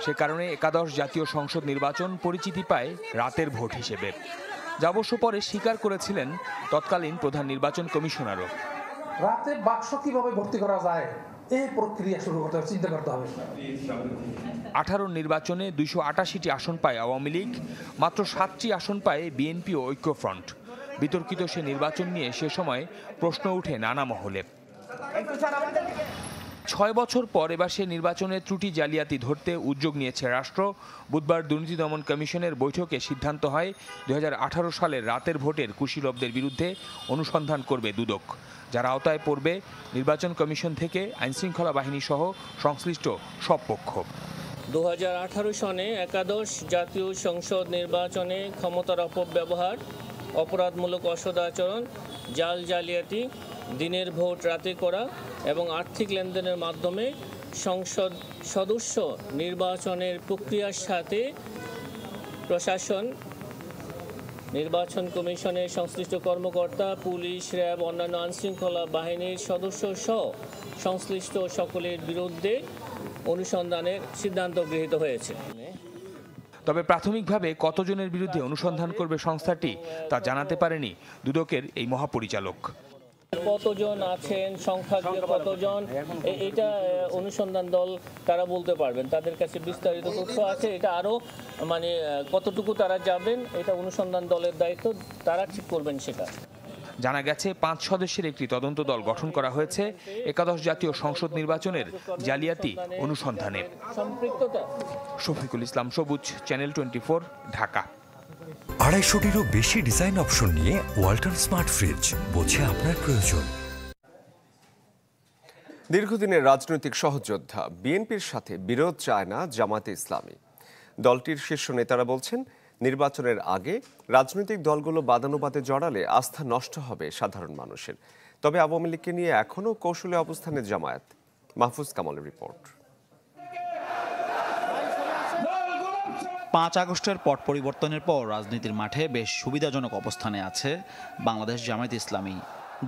সে কারণে একাদশ জাতীয় সংসদ নির্বাচন পরিচিতি পায় রাতের ভোট হিসেবে, যা অবশ্য পরে স্বীকার করেছিলেন তৎকালীন প্রধান নির্বাচন কমিশনারও। রাতে বাক্স কিভাবে ভর্তি করা যায় এই প্রক্রিয়া শুরু করতে হবে, চিন্তা করতে হবে। 18 নির্বাচনে 288টি আসন পায় আওয়ামী লীগ, মাত্র 7টি আসন পায় বিএনপি ও ঐক্যফ্রন্ট। বিতর্কিত সে নির্বাচন নিয়ে সে সময় প্রশ্ন উঠে নানা মহলে। 6 বছর পর এবার সে নির্বাচনের ত্রুটি জালিয়াতি ধরতে উদ্যোগ নিয়েছে রাষ্ট্র। বুধবার দুর্নীতি দমন কমিশনের বৈঠকে সিদ্ধান্ত হয় 2018 সালের রাতের ভোটের কুশীলবদের বিরুদ্ধে অনুসন্ধান করবে দুদক, যার আওতায় পড়বে নির্বাচন কমিশন থেকে আইনশৃঙ্খলা বাহিনী সহ সংশ্লিষ্ট সব পক্ষ। 2018 সনে একাদশ জাতীয় সংসদ নির্বাচনে ক্ষমতার অপব্যবহার, অপরাধমূলক অসদাচরণ, জাল জালিয়াতি, দিনের ভোট রাতে করা এবং আর্থিক লেনদেনের মাধ্যমে সংসদ সদস্য নির্বাচনের প্রক্রিয়ার সাথে প্রশাসন, নির্বাচন কমিশনের সংশ্লিষ্ট কর্মকর্তা, পুলিশ, র্যাব, অন্যান্য আইনশৃঙ্খলা বাহিনীর সদস্য সহ সংশ্লিষ্ট সকলের বিরুদ্ধে অনুসন্ধানের সিদ্ধান্ত গৃহীত হয়েছে। তবে প্রাথমিকভাবে কতজনের বিরুদ্ধে অনুসন্ধান করবে সংস্থাটি তা জানাতে পারেনি দুদকের এই মহাপরিচালক। কতজন আছেন, সংখ্যা কতজন, এটা অনুসন্ধান দল তারা বলতে পারবেন, তাদের কাছে বিস্তারিত তথ্য আছে। এটা আরো কতটুকু তারা যাবেন এটা অনুসন্ধান দলের দায়িত্ব, তারা ঠিক করবেন সেটা। জানা গেছে 5 সদস্যের একটি তদন্ত দল গঠন করা হয়েছে একাদশ জাতীয় সংসদ নির্বাচনের জালিয়াতি অনুসন্ধানে। শফিকুল ইসলাম সবুজ, চ্যানেল 24, ঢাকা। 250-টিরও বেশি ডিজাইন অপশন নিয়ে ওয়ালটন স্মার্ট ফ্রিজ, বোঝে আপনার প্রয়োজন। দীর্ঘদিনের রাজনৈতিক সহযোদ্ধা বিএনপির সাথে বিরোধ চায় না জামায়াতে ইসলামী। দলটির শীর্ষ নেতারা বলছেন, নির্বাচনের আগে রাজনৈতিক দলগুলো বাদানুবাদে জড়ালে আস্থা নষ্ট হবে সাধারণ মানুষের। তবে আওয়ামী লীগকে নিয়ে এখনও কৌশলে অবস্থানে জামায়াত। মাহফুজ কামালের রিপোর্ট। 5 আগস্টের পট পরিবর্তনের পর রাজনীতির মাঠে বেশ সুবিধাজনক অবস্থানে আছে বাংলাদেশ জামায়াতে ইসলামী।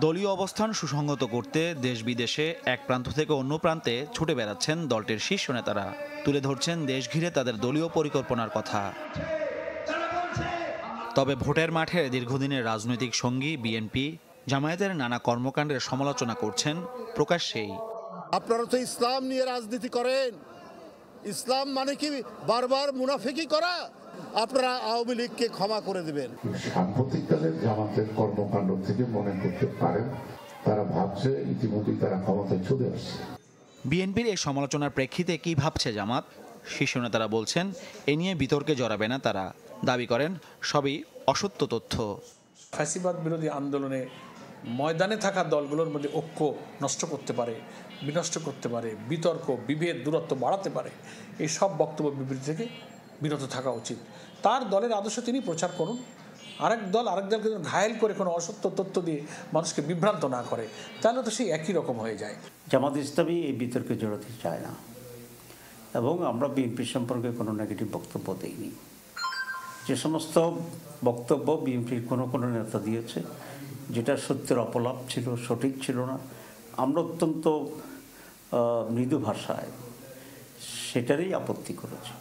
দলীয় অবস্থান সুসংহত করতে দেশ বিদেশে এক প্রান্ত থেকে অন্য প্রান্তে ছুটে বেড়াচ্ছেন দলটির শীর্ষ নেতারা। তুলে ধরছেন দেশ ঘিরে তাদের দলীয় পরিকল্পনার কথা। তবে ভোটের মাঠে দীর্ঘদিনের রাজনৈতিক সঙ্গী বিএনপি জামায়াতের নানা কর্মকাণ্ডের সমালোচনা করছেন প্রকাশ্যেই। আপনারা তো ইসলাম নিয়ে রাজনীতি করেন, ইসলাম মানে কি বারবার মুনাফিকি করা? আপনারা আওয়ামী লীগকে ক্ষমা করে দেবেন। সাম্প্রতিককালের জামাতের কর্মকাণ্ড থেকে মনে করতে পারেন তারা ভাবছে ইতিমধ্যে তারা ক্ষমতায় চলে আসছে। বিএনপির এই সমালোচনার প্রেক্ষিতে কি ভাবছে জামাত? শীর্ষ নেতারা বলছেন, এ নিয়ে বিতর্কে জড়াবে না তারা। দাবি করেন সবই অসত্য তথ্য। ফ্যাসিবাদ বিরোধী আন্দোলনে ময়দানে থাকা দলগুলোর মধ্যে ঐক্য নষ্ট করতে পারে, বিনষ্ট করতে পারে, বিতর্ক, বিভেদ, দূরত্ব বাড়াতে পারে, এই সব বক্তব্য বিবৃতি থেকে বিরত থাকা উচিত। তার দলের আদর্শ তিনি প্রচার করুন, আরেক দলকে ঘায়েল করে কোনো অসত্য তথ্য দিয়ে মানুষকে বিভ্রান্ত না করে, তাহলে তো সেই একই রকম হয়ে যায়। জামাত ইসলামী এই বিতর্কে জড়াতে চায় না এবং আমরা বিএনপি সম্পর্কে কোনো নেগেটিভ বক্তব্য দিইনি। যে সমস্ত বক্তব্য বিএনপির কোনো নেতা দিয়েছে যেটা সত্যের অপলাপ ছিল, সঠিক ছিল না, আমরা অত্যন্ত মৃদু ভাষায় সেটারই আপত্তি করেছি।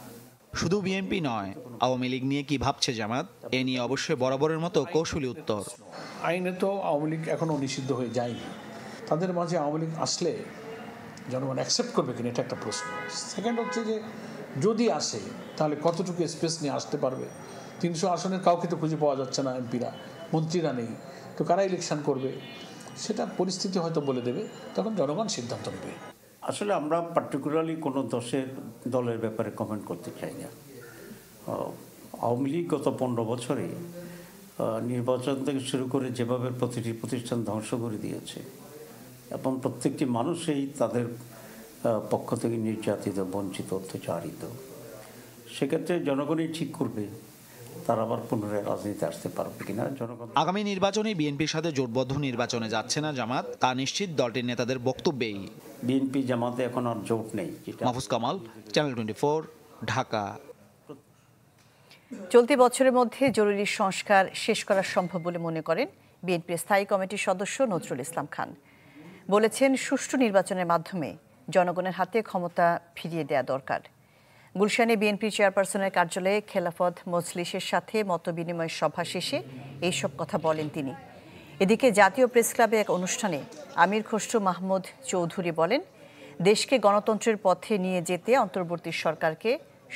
শুধু বিএনপি নয়, আওয়ামী লীগ নিয়ে কি ভাবছে জামাত? এ নিয়ে অবশ্যই বরাবরের মতো কৌশলী উত্তর। আইনে তো আওয়ামী লীগ এখনও নিষিদ্ধ হয়ে যায়নি। তাদের মাঝে আওয়ামী লীগ আসলে জনগণ অ্যাকসেপ্ট করবে কিনা, এটা একটা প্রশ্ন। সেকেন্ড হচ্ছে যে যদি আসে তাহলে কতটুকু স্পেস নিয়ে আসতে পারবে। 300 আসনের কাউকে তো খুঁজে পাওয়া যাচ্ছে না, এমপিরা, মন্ত্রীরা নেই, তো কারা ইলেকশন করবে সেটা পরিস্থিতি হয়তো বলে দেবে, তখন জনগণ সিদ্ধান্ত নেবে। আসলে আমরা পার্টিকুলারলি কোনো দলের ব্যাপারে কমেন্ট করতে চাই না। আওয়ামী লীগ গত 15 বছরে নির্বাচন থেকে শুরু করে যেভাবে প্রতিটি প্রতিষ্ঠান ধ্বংস করে দিয়েছে এবং প্রত্যেকটি মানুষই তাদের পক্ষ থেকে নির্যাতিত, বঞ্চিত, অত্যাচারিত, সেক্ষেত্রে জনগণই ঠিক করবে তারা আবার পুনরায় রাজনীতিতে আসতে পারবে কিনা। জনগণ আগামী নির্বাচনে বিএনপির সাথে জোটবদ্ধ নির্বাচনে যাচ্ছে না জামাত, তা নিশ্চিত দলটির নেতাদের বক্তব্যেই। বিএনপি জামাতে এখন আর জোট নেই। মাহফুজ কামাল, চ্যানেল 24, ঢাকা। চলতি বছরের মধ্যে জরুরি সংস্কার শেষ করা সম্ভব বলে মনে করেন বিএনপির স্থায়ী কমিটির সদস্য নজরুল ইসলাম খান। বলেছেন, সুষ্ঠু নির্বাচনের মাধ্যমে জনগণের হাতে ক্ষমতা ফিরিয়ে দেয়া দরকার। গুলশানে বিএনপি চেয়ারপারসনের কার্যালয়ে খেলাফত মজলিসের সাথে মতবিনিময় সভা শেষে এইসব কথা বলেন তিনি। এদিকে জাতীয় প্রেস ক্লাবে এক অনুষ্ঠানে আমির খসরু মাহমুদ চৌধুরী বলেন, দেশকে গণতন্ত্রের পথে নিয়ে যেতে অন্তর্বর্তী সরকারকে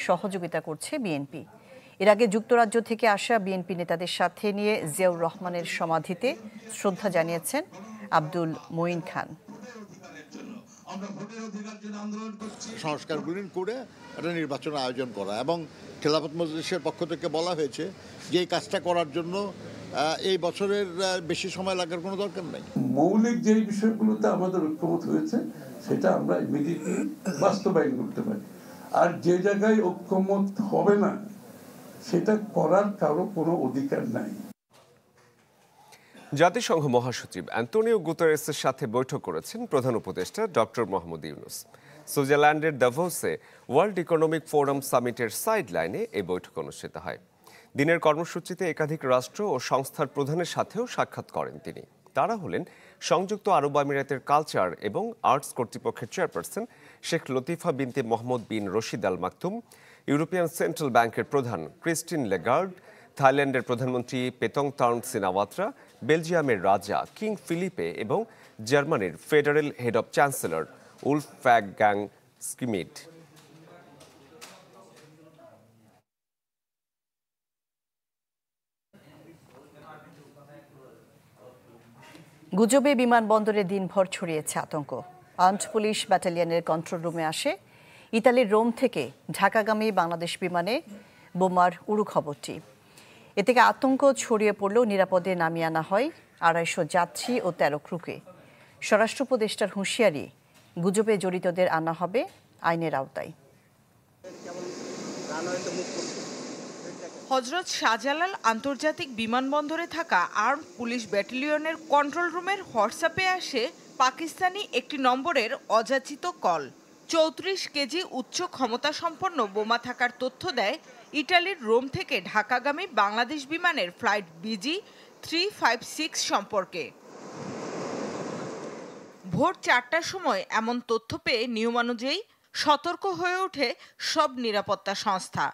সহযোগিতা করছে বিএনপি। এর আগে যুক্তরাজ্য থেকে আসা বিএনপি নেতাদের সাথে নিয়ে জিয়াউর রহমানের সমাধিতে শ্রদ্ধা জানিয়েছেন আব্দুল মঈন খান। সংস্কারগুলি করে একটা নির্বাচন আয়োজন করা এবং খেলাফত মজলিসের পক্ষ থেকে বলা হয়েছে যে এই কাজটা করার জন্য এই বছরের বেশি সময় লাগার কোনো দরকার নেই। মৌলিক যে বিষয়গুলোতে আমাদের ঐক্যমত হয়েছে সেটা আমরা ইমিডিয়েটলি বাস্তবায়ন করতে পারি, আর যে জায়গায় ঐক্যমত হবে না সেটা করার কারো কোনো অধিকার নাই। জাতিসংঘ মহাসচিব অ্যান্টোনিও গুতেরেসের সাথে বৈঠক করেছেন প্রধান উপদেষ্টা ডক্টর মোহাম্মদ ইউনূস। সুইজারল্যান্ডের দাভোসে ওয়ার্ল্ড ইকোনমিক ফোরাম সামিটের সাইড লাইনে এই বৈঠক অনুষ্ঠিত হয়। দিনের কর্মসূচিতে একাধিক রাষ্ট্র ও সংস্থার প্রধানের সাথেও সাক্ষাৎ করেন তিনি। তারা হলেন সংযুক্ত আরব আমিরাতের কালচার এবং আর্টস কর্তৃপক্ষের চেয়ারপারসন শেখ লতিফা বিনতে মোহাম্মদ বিন রশিদ আল মাকতুম, ইউরোপিয়ান সেন্ট্রাল ব্যাংকের প্রধান ক্রিস্টিন লেগার্ড, থাইল্যান্ডের প্রধানমন্ত্রী পেতংতার্ন সিনাওয়াত্রা, বেলজিয়ামের রাজা কিং ফিলিপে এবং জার্মানির ফেডারেল হেড অব চ্যান্সেলর উলফগাং স্কিমিড। গুজবে বিমানবন্দরে দিনভর ছড়িয়েছে আতঙ্ক। আর্মড পুলিশ ব্যাটালিয়নের কন্ট্রোল রুমে আসে ইতালির রোম থেকে ঢাকাগামী বাংলাদেশ বিমানে বোমার উড়ু খবরটি। এ থেকে আতঙ্ক ছড়িয়ে পড়লেও নিরাপদে নামিয়ে আনা হয় 250 যাত্রী ও 13 ক্রুকে। স্বরাষ্ট্র উপদেষ্টার হুঁশিয়ারি, গুজবে জড়িতদের আনা হবে আইনের আওতায়। হযরত শাহজালাল আন্তর্জাতিক বিমানবন্দরে থাকা আর্মড পুলিশ ব্যাটালিয়নের কন্ট্রোল রুমের হোয়াটসঅ্যাপে আসে পাকিস্তানি একটি নম্বরের অযাচিত কল। 34 কেজি উচ্চ ক্ষমতা সম্পন্ন বোমা থাকার তথ্য দেয় ইটালির রোম থেকে ঢাকাগামী বাংলাদেশ বিমানের ফ্লাইট BG 356 সম্পর্কে। ভোর 4টার সময় এমন তথ্য পেয়ে নিয়মানুযায়ী সতর্ক হয়ে ওঠে সব নিরাপত্তা সংস্থা।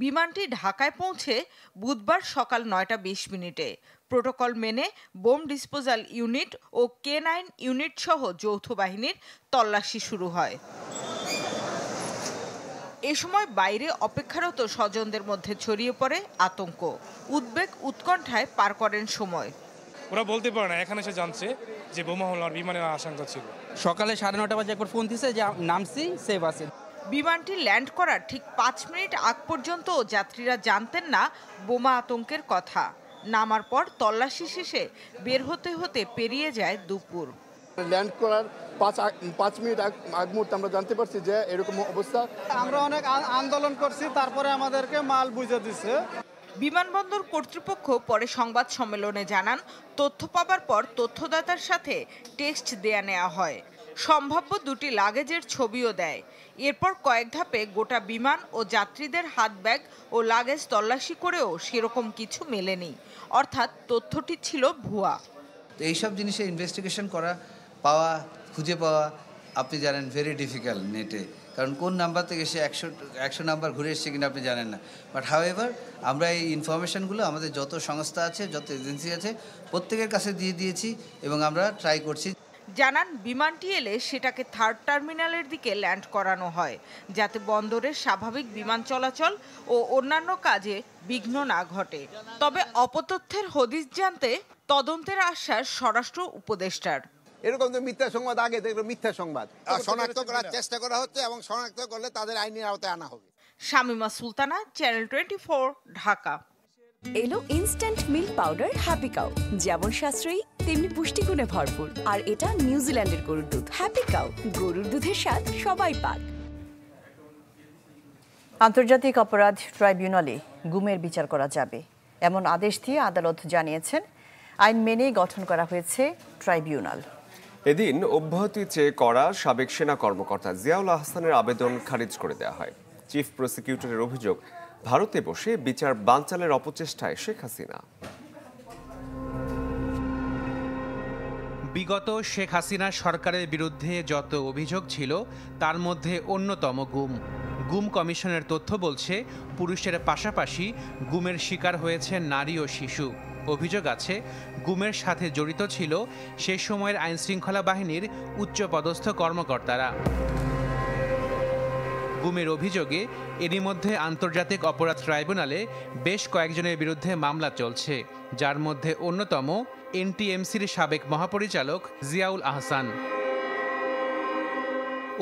বিমানটি ঢাকায় পৌঁছে বুধবার সকাল 9টা 20 মিনিটে। প্রোটোকল মেনে বোম ডিসপোজাল ইউনিট ও K9 ইউনিট সহ যৌথ বাহিনীর তল্লাশি শুরু হয়। এ সময় বাইরে অপেক্ষারত স্বজনদের মধ্যে ছড়িয়ে পড়ে আতঙ্ক। উদ্বেগ উৎকণ্ঠায় পার করেন সময়। ওরা বলতে পারে না, এখানে এসে জানছে যে বোমা হামলার বিমানের আশঙ্কা ছিল। সকালে 9:30 বাজে একবার ফোন দিছে যে নামছি, সেভ আছে। বিমানটি ল্যান্ড করার ঠিক 5 মিনিট আগ পর্যন্ত যাত্রীরা জানতেন না বোমা আতঙ্কের কথা। নামার পর তল্লাশি শেষে বের হতে হতে পেরিয়ে যায় দুপুর। ল্যান্ড করার 5 মিনিট আগ মুহূর্তে আমরা জানতে পারছি যে এরকম অবস্থা। আমরা অনেক আন্দোলন করছি, তারপরে আমাদেরকে মাল বুঝে দিছে। বিমানবন্দর কর্তৃপক্ষ পরে সংবাদ সম্মেলনে জানান, তথ্য পাবার পর তথ্যদাতার সাথে টেক্সট দেয়া নেওয়া হয়। সম্ভাব্য 2টি লাগেজের ছবিও দেয়। এরপর কয়েক ধাপে গোটা বিমান ও যাত্রীদের হাত ব্যাগ ও লাগেজ তল্লাশি করেও সেরকম কিছু মেলেনি, অর্থাৎ তথ্যটি ছিল ভুয়া। তো এইসব জিনিসে ইনভেস্টিগেশন করা, পাওয়া, খুঁজে পাওয়া আপনি জানেন ভেরি ডিফিকাল্ট নেটে, কারণ কোন নাম্বার থেকে সে 100 নাম্বার ঘুরে এসছে কিনা আপনি জানেন না। বাট হাউএভার আমরা এই ইনফরমেশনগুলো আমাদের যত সংস্থা আছে, যত এজেন্সি আছে, প্রত্যেকের কাছে দিয়ে দিয়েছি এবং আমরা ট্রাই করছি। জানান, বিমানটি এলে সেটাকে 3rd টার্মিনালের দিকে ল্যান্ড করানো হয়, যাতে বন্দরের স্বাভাবিক বিমান চলাচল ও অন্যান্য কাজে বিঘ্ন না ঘটে। তবে অপতথ্যের হদিস জানতে তদন্তের আশ্বাস স্বরাষ্ট্র উপদেষ্টার। এরকম তো মিথ্যা সংবাদ আগে দেখলো, মিথ্যা সংবাদ শনাক্ত করার চেষ্টা করা হচ্ছে এবং শনাক্ত করলে তাদের আইনের আওতায় আনা হবে। শামিমা সুলতানা, চ্যানেল 24, ঢাকা। এলো instant milk powder happy cow, যেমন সাশ্রয়ী তেমনি পুষ্টিগুণে ভরপুর। আর এটা নিউজিল্যান্ডের গরুর দুধ। হ্যাপি কাউ, গরুর দুধের স্বাদ সবাই পাক। আন্তর্জাতিক অপরাধ ট্রাইব্যুনালে গুমের বিচার করা যাবে, এমন আদেশ দিয়ে আদালত জানিয়েছেন আইন মেনেই গঠন করা হয়েছে ট্রাইব্যুনাল। এদিন অব্যাহতি চেয়ে করা সাবেক সেনা কর্মকর্তা জিয়াউল আহসানের আবেদন খারিজ করে দেওয়া হয়। চিফ প্রসিকিউটরের অভিযোগ, ভারতে বসে বিচার বানচালের অপচেষ্টায় শেখ হাসিনা। বিগত শেখ হাসিনা সরকারের বিরুদ্ধে যত অভিযোগ ছিল তার মধ্যে অন্যতম গুম কমিশনের তথ্য বলছে পুরুষের পাশাপাশি গুমের শিকার হয়েছে নারী ও শিশু। অভিযোগ আছে গুমের সাথে জড়িত ছিল সে সময়ের আইনশৃঙ্খলা বাহিনীর উচ্চপদস্থ কর্মকর্তারা। গুমের অভিযোগে এরই মধ্যে আন্তর্জাতিক অপরাধ ট্রাইব্যুনালে বেশ কয়েকজনের বিরুদ্ধে মামলা চলছে, যার মধ্যে অন্যতম এনটিএমসির সাবেক মহাপরিচালক জিয়াউল আহসান।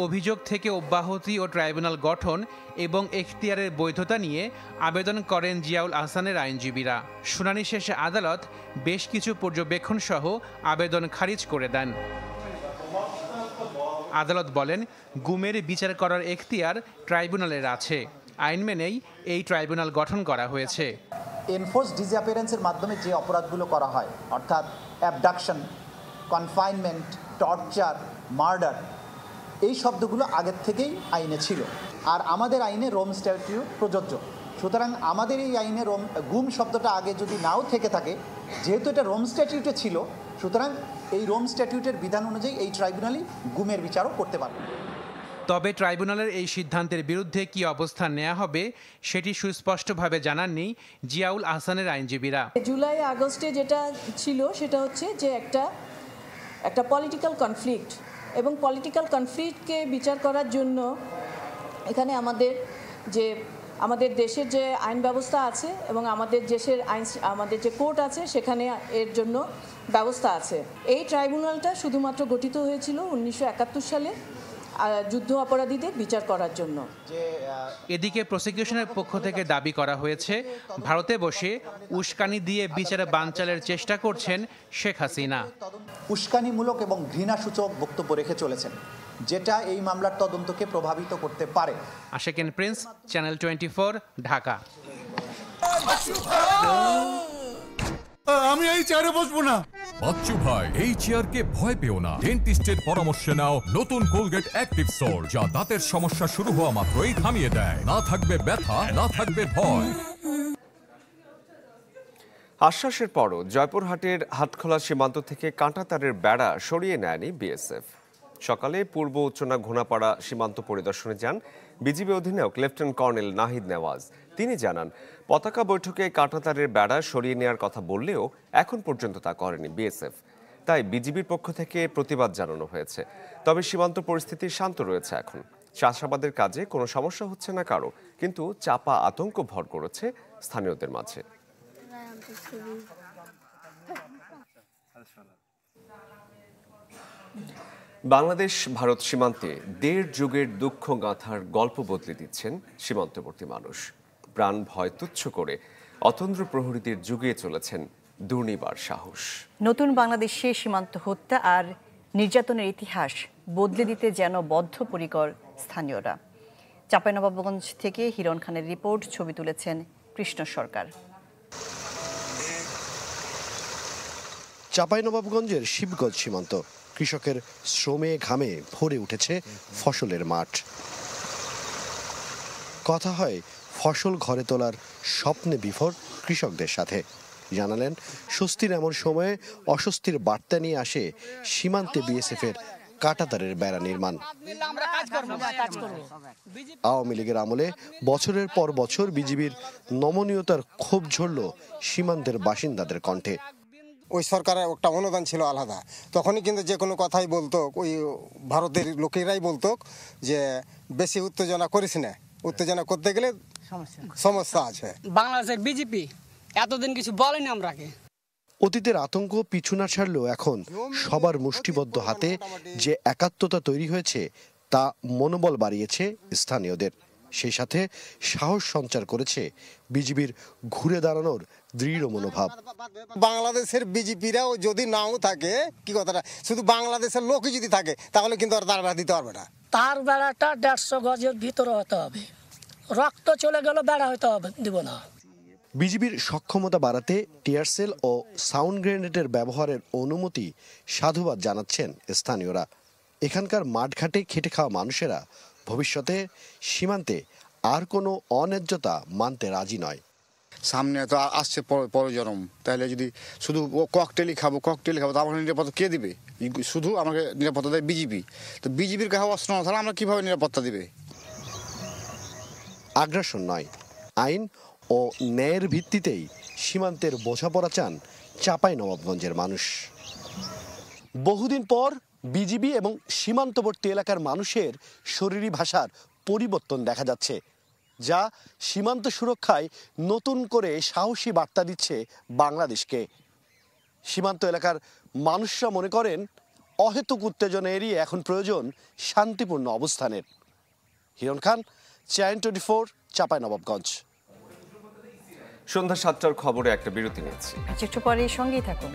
অভিযোগ থেকে অব্যাহতি ও ট্রাইব্যুনাল গঠন এবং এখতিয়ারের বৈধতা নিয়ে আবেদন করেন জিয়াউল আহসানের আইনজীবীরা। শুনানি শেষে আদালত বেশ কিছু পর্যবেক্ষণ সহ আবেদন খারিজ করে দেন। আদালত বলেন, গুমের বিচার করার এখতিয়ার ট্রাইব্যুনালের আছে, আইন মেনেই এই ট্রাইব্যুনাল গঠন করা হয়েছে। এনফোর্স ডিসঅ্যাপিয়ারেন্সের মাধ্যমে যে অপরাধগুলো করা হয়, অর্থাৎ অ্যাবডাকশন, কনফাইনমেন্ট, টর্চার, মার্ডার, এই শব্দগুলো আগের থেকেই আইনে ছিল, আর আমাদের আইনে রোম স্ট্যাটিউট প্রযোজ্য। সুতরাং আমাদের এই আইনে গুম শব্দটা আগে যদি নাও থেকে থাকে, যেহেতু এটা রোম স্ট্যাটিউটে ছিল, সুতরাং এই রোম স্ট্যাটিউটের বিধান অনুযায়ী এই ট্রাইব্যুনালই গুমের বিচারও করতে পারবে। তবে ট্রাইব্যুনালের এই সিদ্ধান্তের বিরুদ্ধে কি অবস্থান নেওয়া হবে সেটি সুস্পষ্টভাবে জানাননি জিয়াউল আহসানের আইনজীবীরা। জুলাই আগস্টে যেটা ছিল সেটা হচ্ছে যে একটা পলিটিক্যাল কনফ্লিক্ট, এবং পলিটিক্যাল কনফ্লিক্টকে বিচার করার জন্য এখানে আমাদের দেশের যে আইন ব্যবস্থা আছে এবং আমাদের যে কোর্ট আছে সেখানে এর জন্য ব্যবস্থা আছে। এই ট্রাইব্যুনালটা শুধুমাত্র গঠিত হয়েছিল 1971 সালে যুদ্ধ অপরাধীদের বিচার করার জন্য। এদিকে প্রসিকিউশনের পক্ষ থেকে দাবি করা হয়েছে, ভারতে বসে উস্কানি দিয়ে বিচারে বানচালের চেষ্টা করছেন শেখ হাসিনা। উস্কানিমূলক এবং ঘৃণাসূচক বক্তব্য রেখে চলেছেন, যেটা এই মামলার তদন্তকে প্রভাবিত করতে পারে। আশিকুন প্রিন্স, চ্যানেল 24, ঢাকা। আমি এই চেয়ারে বসবো না। বাচ্চু ভাই, এই চেয়ারকে ভয় পেও না। ডেন্টিস্টের পরামর্শ নাও নতুন কোলগেট অ্যাক্টিভ সোল, যা দাঁতের সমস্যা শুরু হওয়া মাত্রই থামিয়ে দেয়। না থাকবে ব্যথা, না থাকবে ভয়। আশ্বাসের পরও জয়পুরহাটের হাটখোলা সীমান্ত থেকে কাঁটাতারের বেড়া সরিয়ে নেয়নি বিএসএফ। সকালে পূর্ব উচ্চনা ঘোনাপাড়া সীমান্ত পরিদর্শনে যান বিজিবি অধিনায়ক লেফটেন্যান্ট কর্নেল নাহিদ নেওয়াজ। তিনি জানান, পতাকা বৈঠকে কাঁটাতারের বেড়া সরিয়ে নেওয়ার কথা বললেও এখন পর্যন্ত তা করেনি বিএসএফ। তাই বিজিবির পক্ষ থেকে প্রতিবাদ জানানো হয়েছে। তবে সীমান্ত পরিস্থিতি শান্ত রয়েছে এখন। চাষাবাদের কাজে কোনো সমস্যা হচ্ছে না কারো, কিন্তু চাপা আতঙ্ক ভর করেছে স্থানীয়দের মাঝে। বাংলাদেশ ভারত সীমান্তে 1.5 যুগের দুঃখ গাঁথার গল্প বদলে দিচ্ছেন সীমান্তবর্তী মানুষ। প্রাণ ভয় তুচ্ছ করে অতন্দ্র প্রহরীদের যুগিয়ে চলেছেন দুর্নিবার সাহস। নতুন বাংলাদেশে সীমান্ত হত্যা আর নির্যাতনের ইতিহাস বদলে দিতে যেন বদ্ধপরিকর স্থানীয়রা। চাঁপাইনবাবগঞ্জ থেকে হিরণ খানের রিপোর্ট, ছবি তুলেছেন কৃষ্ণ সরকার। চাঁপাইনবাবগঞ্জের শিবগঞ্জ সীমান্ত, কৃষকের শ্রমে ঘামে ভরে উঠেছে ফসলের মাঠ। কথা হয় ফসল ঘরে তোলার স্বপ্নে বিভোর কৃষকদের সাথে। জানালেন, স্বস্তির এমন সময়ে অস্বস্তির বার্তা নিয়ে আসে সীমান্তে বিএসএফের কাঁটাতারের বেড়া নির্মাণ। আওয়ামী লীগের আমলে বছরের পর বছর বিজিবির নমনীয়তার ক্ষোভ ঝরল সীমান্তের বাসিন্দাদের কণ্ঠে। ওই সরকারের একটা অনুদান ছিল আলাদা, তখনই কিন্তু যে কোনো কথাই বলতো, ওই ভারতের লোকেরাই বলতো যে বেশি উত্তেজনা করিস না, উত্তেজনা করতে গেলে সমস্যা আছে। বাংলাদেশের বিজেপি এতদিন কিছু বলেনি আমরাকে। অতীতের আতঙ্ক পিছু না ছাড়লেও এখন সবার মুষ্টিবদ্ধ হাতে যে একাত্মতা তৈরি হয়েছে তা মনোবল বাড়িয়েছে স্থানীয়দের। সেই সাথে সাহস সঞ্চার করেছে বিজিবির ঘুরে দাঁড়ানোর দৃঢ় মনোভাব। বাংলাদেশের বিজেপিরাও যদি নাও থাকে, কি কথাটা, শুধু বাংলাদেশের লোকই যদি থাকে তাহলে কিন্তু আর তার বেড়া দিতে পারবে না। তার বেড়াটা 150 গজের ভিতরে হতে হবে, রক্ত চলে গেল বেড়া হতে হবে, দিব না। বিজিবির সক্ষমতা বাড়াতে টিয়ার সেল ও সাউন্ড গ্রেনেডের ব্যবহারের অনুমতি সাধুবাদ জানাচ্ছেন স্থানীয়রা। এখানকার মাঠঘাটে খেটে খাওয়া মানুষেরা ভবিষ্যতে সীমান্তে আর কোনো অন্যায্যতা মানতে রাজি নয়। সামনে তো আসছে পরজনম, তাহলে যদি শুধু ও ককটেলই খাবো তারপরে নিরাপত্তা কে দিবে? শুধু আমাকে নিরাপত্তা দেয় বিজিবি। তো বিজিবির কাছে অস্ত্র না থাকলে আমরা কিভাবে নিরাপত্তা দিবে? আগ্রাসন নয়, আইন ও ন্যায়ের ভিত্তিতেই সীমান্তের বোঝাপড়া চান চাঁপাইনবাবগঞ্জের মানুষ। বহুদিন পর বিজিবি এবং সীমান্তবর্তী এলাকার মানুষের শরীরী ভাষার পরিবর্তন দেখা যাচ্ছে, যা সীমান্ত সুরক্ষায় নতুন করে সাহসী বার্তা দিচ্ছে বাংলাদেশকে। সীমান্ত এলাকার মানুষরা মনে করেন অহেতুক উত্তেজনা এড়িয়ে এখন প্রয়োজন শান্তিপূর্ণ অবস্থানের। হিরণ খান, চ্যানেল 24, চাঁপাইনবাবগঞ্জ। সন্ধ্যা 7টার খবরে একটা বিরতি নিচ্ছি, একটু পরে সঙ্গেই থাকুন।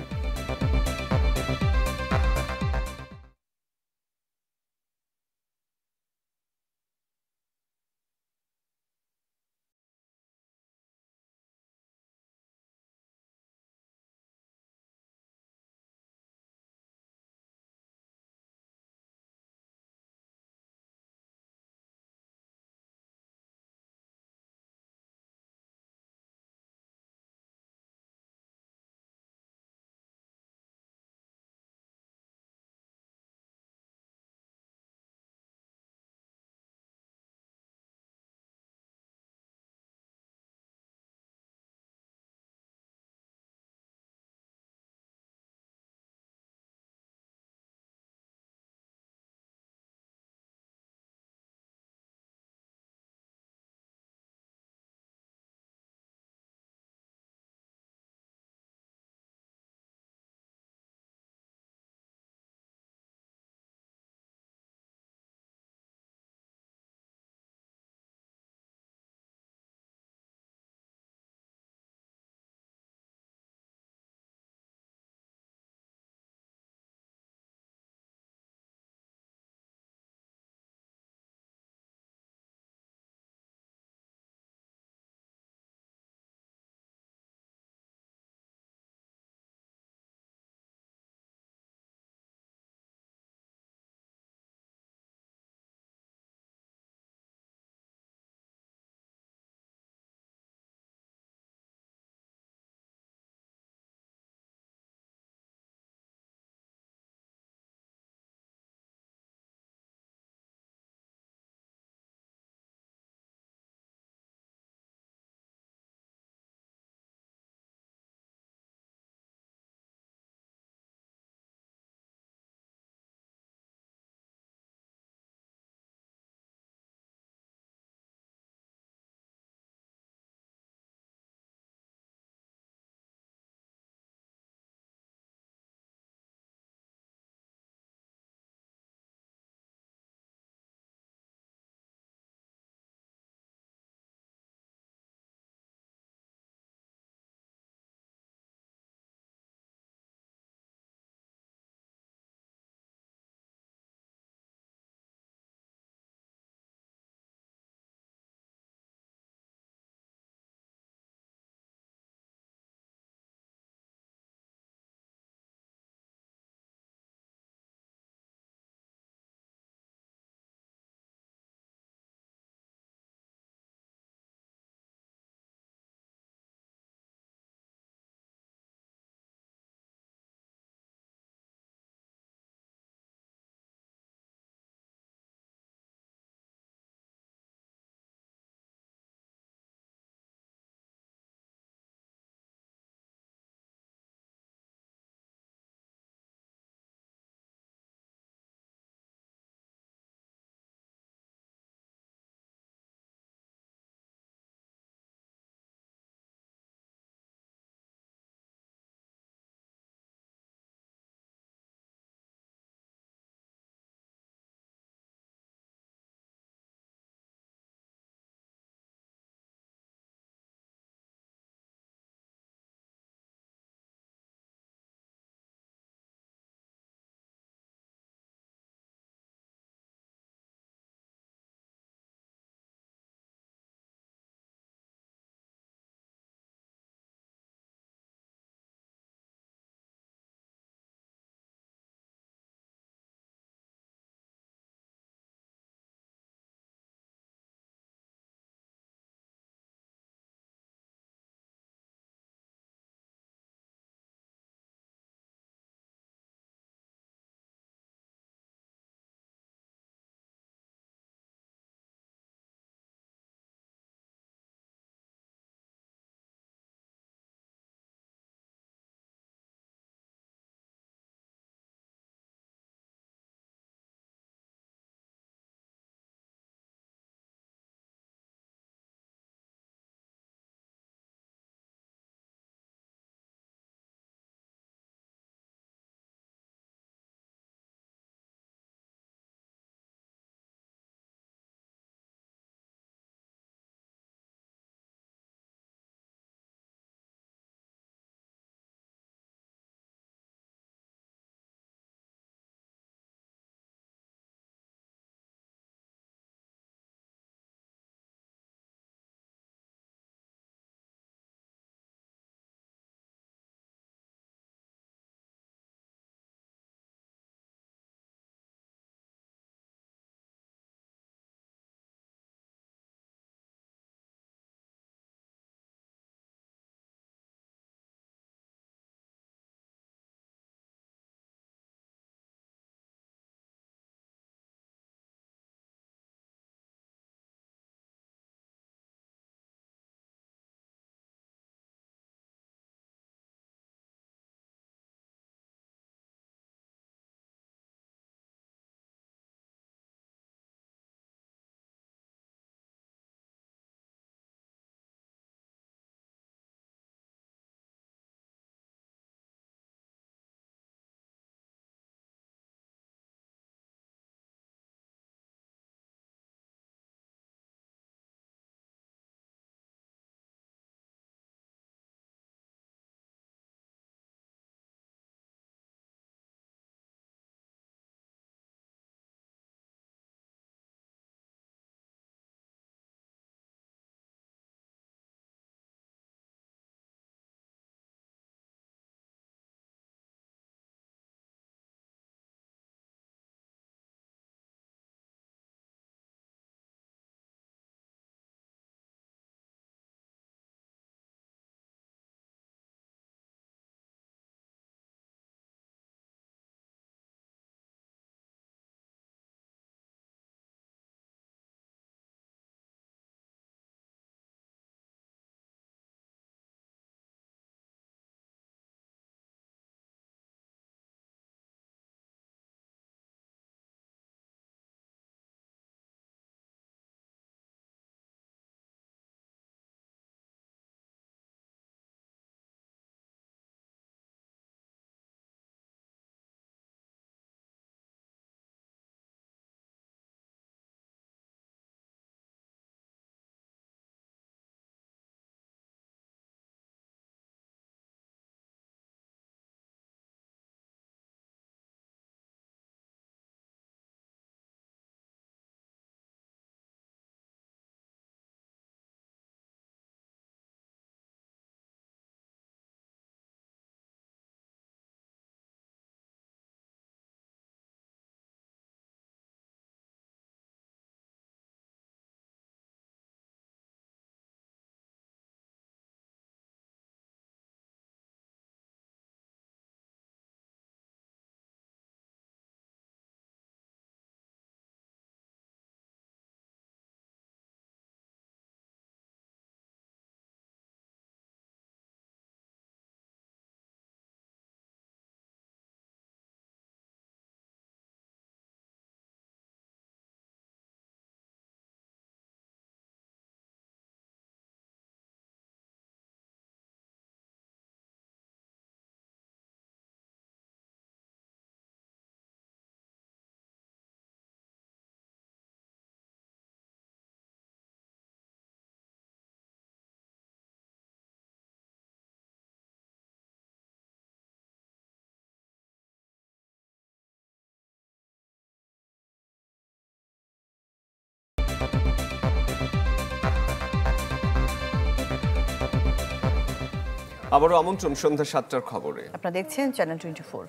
আবারও আমন্ত্রণ সন্ধ্যা 7টার খবরে। আপনারা দেখছেন চ্যানেল 24।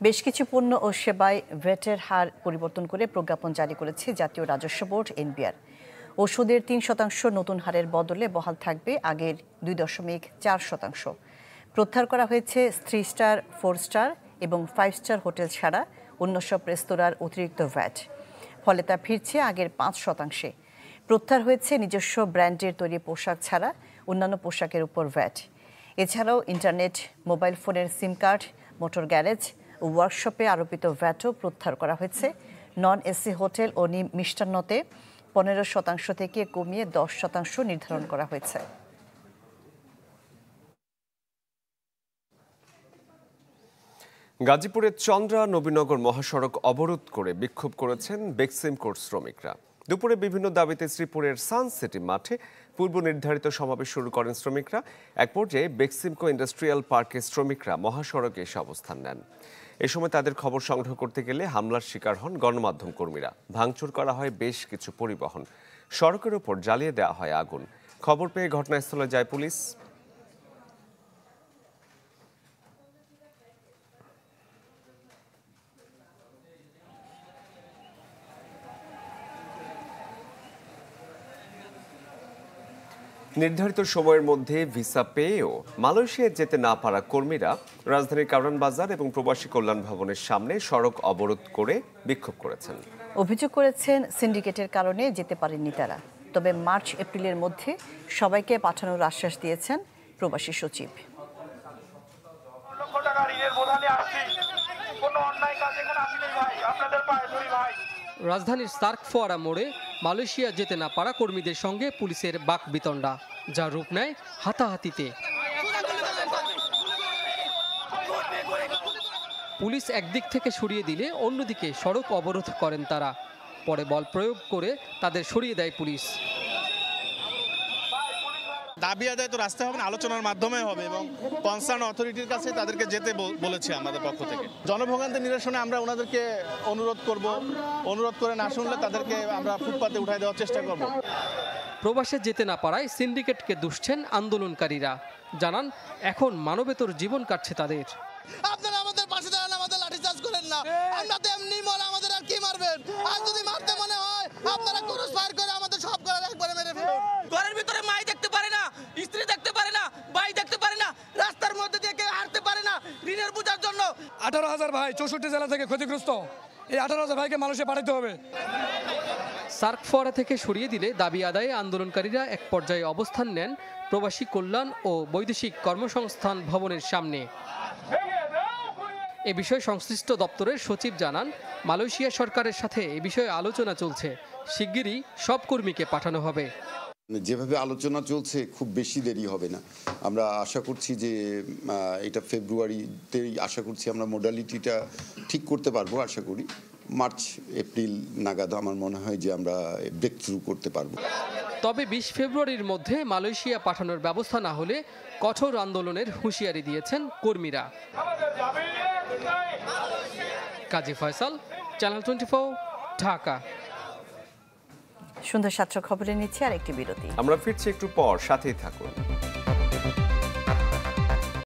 বেশ কিছু পণ্য ও সেবায় ভ্যাটের হার পরিবর্তন করে প্রজ্ঞাপন জারি করেছে জাতীয় রাজস্ব বোর্ড এনবিআর। ওষুধের 3% নতুন হারের বদলে বহাল থাকবে আগের 2.4%। প্রত্যাহার করা হয়েছে 3 স্টার, 4 স্টার এবং 5 স্টার হোটেল ছাড়া অন্য সব রেস্তোরাঁর অতিরিক্ত ভ্যাট। ফলে তা ফিরছে আগের 5%। প্রত্যাহার হয়েছে নিজস্ব ব্র্যান্ডের তৈরি পোশাক ছাড়া অন্যান্য পোশাকের উপর ভ্যাট। এছাড়াও ইন্টারনেট, মোবাইল ফোনের সিম কার্ড, মোটর গ্যারেজ ও ওয়ার্কশপে আরোপিত ভ্যাটও প্রত্যাহার করা হয়েছে। নন এসি হোটেল ও মিষ্টান্নতে 15% থেকে কমিয়ে 10% নির্ধারণ করা হয়েছে। গাজীপুরের চন্দ্রা নবীনগর মহাসড়ক অবরোধ করে বিক্ষোভ করেছেন বেক্সিমকোর শ্রমিকরা। দুপুরে বিভিন্ন দাবিতে শ্রীপুরের সানসিটি মাঠে পূর্ব নির্ধারিত সমাবেশ শুরু করেন শ্রমিকরা। এক পর্যায়ে বেক্সিমকো ইন্ডাস্ট্রিয়াল পার্কের শ্রমিকরা মহাসড়কে এসে অবস্থান নেন। এ সময় তাদের খবর সংগ্রহ করতে গেলে হামলার শিকার হন গণমাধ্যম কর্মীরা। ভাঙচুর করা হয় বেশ কিছু পরিবহন। সড়কের ওপর জ্বালিয়ে দেওয়া হয় আগুন। খবর পেয়ে ঘটনাস্থলে যায় পুলিশ। নির্ধারিত সময়ের মধ্যে ভিসা পেয়েও মালয়েশিয়ায় যেতে না পারা কর্মীরা রাজধানীর কারওয়ান বাজার এবং প্রবাসী কল্যাণ ভবনের সামনে সড়ক অবরোধ করে বিক্ষোভ করেছেন। অভিযোগ করেছেন সিন্ডিকেটের কারণে যেতে পারেননি তারা। তবে মার্চ এপ্রিলের মধ্যে সবাইকে পাঠানোর আশ্বাস দিয়েছেন প্রবাসী সচিব। রাজধানীর সার্ক ফোয়ারা মোড়ে মালয়েশিয়া যেতে না পারা কর্মীদের সঙ্গে পুলিশের বাকবিতণ্ডা, যা রূপ নেয় হাতাহাতিতে। পুলিশ একদিক থেকে সরিয়ে দিলে অন্যদিকে সড়ক অবরোধ করেন তারা। পরে বল প্রয়োগ করে তাদের সরিয়ে দেয় পুলিশ। দাবি আদায় তো রাস্তায় হবে না, আলোচনার মাধ্যমে হবে এবং কনসার্ন অথরিটির কাছে তাদেরকে যেতে বলেছে আমাদের পক্ষ থেকে। জনভোগান্তি নিরসনে আমরা ওনাদেরকে অনুরোধ করব, অনুরোধ করে না শুনলে তাদেরকে আমরা ফুটপাতে উঠাই দেওয়ার চেষ্টা করব। প্রবাসে যেতে না পারায় সিন্ডিকেটকে দুষছেন আন্দোলনকারীরা। জানান এখন মানবেতর জীবন কাটছে তাদের। আপনারা আমাদের পাশে দাঁড়ান, আমাদের লাঠিচার্জ করেন না। আমরা তো এমনি মরে, আমাদের আর কি মারবেন? আর যদি মারতে মনে হয় আপনারা ক্রস ফায়ার করে আমাদের সব গলার একবারে মেরে ফেলুন। ঘরের ভিতরে মাই দেখতে পারে না, স্ত্রী দেখতে পারে না, ভাই দেখতে পারে না, রাস্তার মধ্যে দিয়ে কেউ হাঁটতে পারে না ঋণের বোঝার জন্য। 18,000 ভাই 64 জেলা থেকে ক্ষতিগ্রস্ত। এই 18,000 ভাইকে মানুষে পাঠাতে হবে। সার্ক ফোয়ারা থেকে সরিয়ে দিলে দাবি আদায়ে আন্দোলনকারীরা এক পর্যায়ে অবস্থান নেন প্রবাসী কল্যাণ ও বৈদেশিক কর্মসংস্থান ভবনের সামনে। এ বিষয়ে সংশ্লিষ্ট দপ্তরের সচিব জানান, মালয়েশিয়া সরকারের সাথে এ বিষয়ে আলোচনা চলছে। শিগগিরই সব কর্মীকে পাঠানো হবে। যেভাবে আলোচনা চলছে খুব বেশি দেরি হবে না। আমরা আশা করছি যে এটা ফেব্রুয়ারিতেই আশা করছি আমরা মোডালিটিটা ঠিক করতে পারবো। আশা করি মার্চ এপ্রিল নাগাদ আমার মনে হয় যে আমরা ব্রেক থ্রু করতে পারবো। তবে 20 ফেব্রুয়ারির মধ্যে মালয়েশিয়া পাঠানোর ব্যবস্থা না হলে কঠোর আন্দোলনের হুঁশিয়ারি দিয়েছেন কর্মীরা। কাজী ফয়সাল, চ্যানেল 24, ঢাকা। সন্ধ্যা 7টার খবরে নিচ্ছে আর একটি বিরতি। আমরা ফিরছি একটু পর, সাথেই থাকুন।